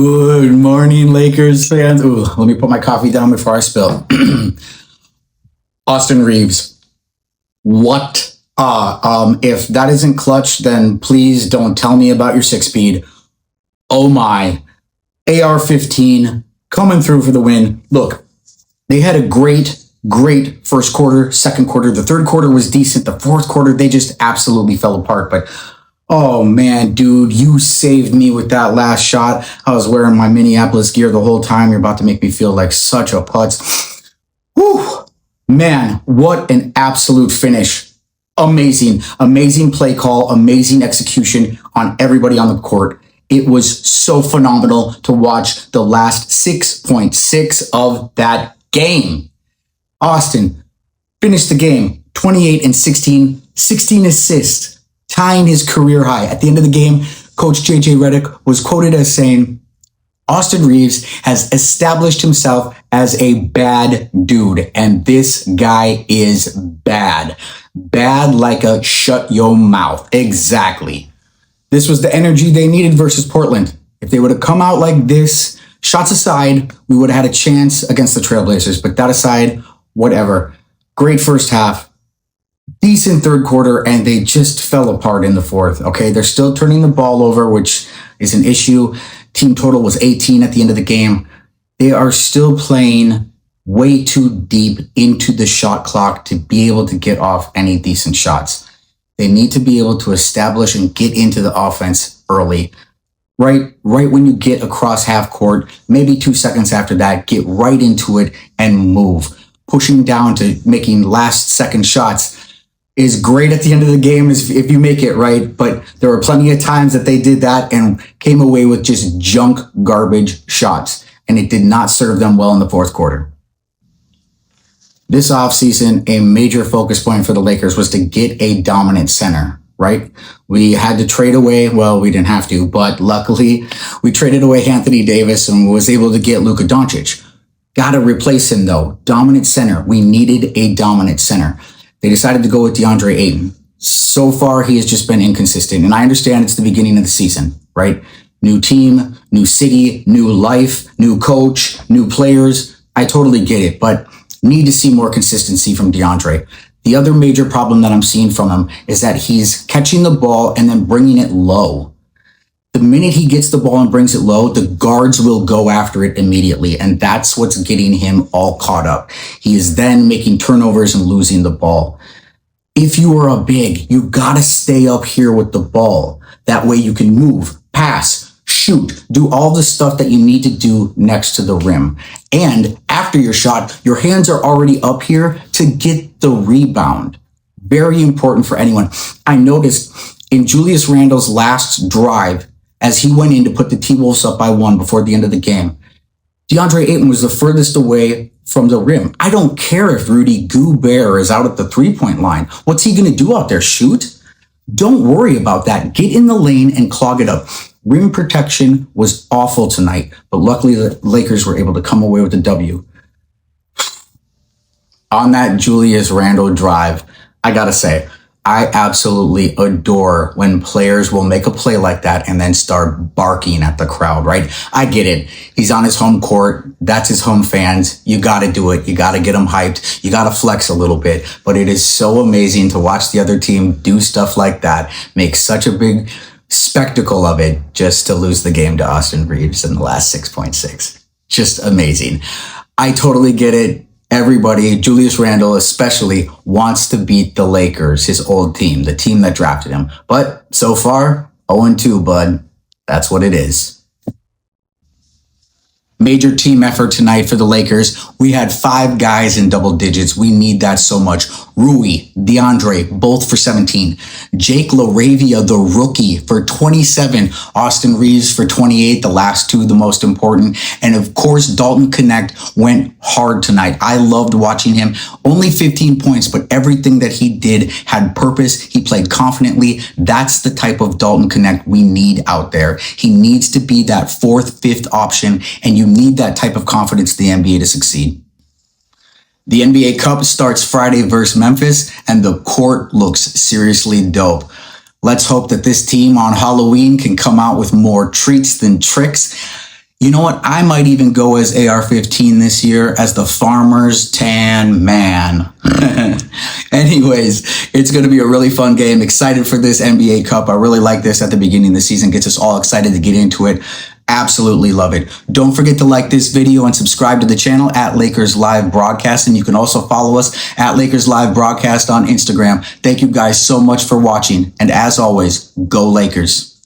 Good morning, Lakers fans. Ooh, let me put my coffee down before I spill. Austin Reeves. What? If that isn't clutch, then please don't tell me about your 6-speed. Oh my. AR-15 coming through for the win. Look, they had a great first quarter, second quarter. The third quarter was decent. The fourth quarter, they just absolutely fell apart. But oh man, dude, you saved me with that last shot. I was wearing my Minneapolis gear the whole time. You're about to make me feel like such a putz. Whew. Man, what an absolute finish. Amazing play call, amazing execution on everybody on the court. It was so phenomenal to watch the last 6.6 of that game. Austin finished the game 28 and 16 assists, tying his career high. At the end of the game, Coach J.J. Redick was quoted as saying, Austin Reeves has established himself as a bad dude, and this guy is bad. Bad like a shut your mouth. Exactly. This was the energy they needed versus Portland. If they would have come out like this, shots aside, we would have had a chance against the Trailblazers. But that aside, whatever. Great first half. Decent third quarter, and they just fell apart in the fourth. Okay, they're still turning the ball over, which is an issue. Team total was 18 at the end of the game. They are still playing way too deep into the shot clock to be able to get off any decent shots. They need to be able to establish and get into the offense early. Right when you get across half court, maybe 2 seconds after that, get right into it and move. Pushing down to making last second shots is great at the end of the game if you make it right, but there were plenty of times that they did that and came away with just junk garbage shots, and it did not serve them well in the fourth quarter. This offseason, a major focus point for the Lakers was to get a dominant center, right? We had to trade away, well, we didn't have to, but luckily we traded away Anthony Davis and was able to get Luka Doncic. Got to replace him though. Dominant center. We needed a dominant center. They decided to go with DeAndre Ayton. So far, he has just been inconsistent. And I understand it's the beginning of the season, right? New team, new city, new life, new coach, new players. I totally get it, but need to see more consistency from DeAndre. The other major problem that I'm seeing from him is that he's catching the ball and then bringing it low. The minute he gets the ball and brings it low, the guards will go after it immediately. And that's what's getting him all caught up. He is then making turnovers and losing the ball. If you are a big, you gotta stay up here with the ball. That way you can move, pass, shoot, do all the stuff that you need to do next to the rim. And after your shot, your hands are already up here to get the rebound. Very important for anyone. I noticed in Julius Randle's last drive, as he went in to put the T-Wolves up by 1 before the end of the game, DeAndre Ayton was the furthest away from the rim. I don't care if Rudy Gobert is out at the 3-point line. What's he going to do out there? Shoot? Don't worry about that. Get in the lane and clog it up. Rim protection was awful tonight, but luckily the Lakers were able to come away with a W. On that Julius Randle drive, I gotta say, I absolutely adore when players will make a play like that and then start barking at the crowd, right? I get it. He's on his home court. That's his home fans. You got to do it. You got to get them hyped. You got to flex a little bit. But it is so amazing to watch the other team do stuff like that, make such a big spectacle of it just to lose the game to Austin Reeves in the last 6.6. Just amazing. I totally get it. Everybody, Julius Randle especially, wants to beat the Lakers, his old team, the team that drafted him. But so far, 0-2, bud. That's what it is. Major team effort tonight for the Lakers. We had 5 guys in double digits. We need that so much. Rui, DeAndre, both for 17. Jake LaRavia, the rookie, for 27. Austin Reeves for 28, the last 2, the most important. And of course, Dalton Connect went hard tonight. I loved watching him. Only 15 points, but everything that he did had purpose. He played confidently. That's the type of Dalton Connect we need out there. He needs to be that 4th, 5th option, and you need that type of confidence in the NBA to succeed. The NBA Cup starts Friday versus Memphis, and the court looks seriously dope. Let's hope that this team on Halloween can come out with more treats than tricks. You know what? I might even go as AR-15 this year as the farmer's tan man. Anyways, it's going to be a really fun game. Excited for this NBA Cup. I really like this at the beginning of the season. Gets us all excited to get into it. Absolutely love it. Don't forget to like this video and subscribe to the channel at Lakers Live Broadcast. And you can also follow us at Lakers Live Broadcast on Instagram. Thank you guys so much for watching. And as always, go Lakers.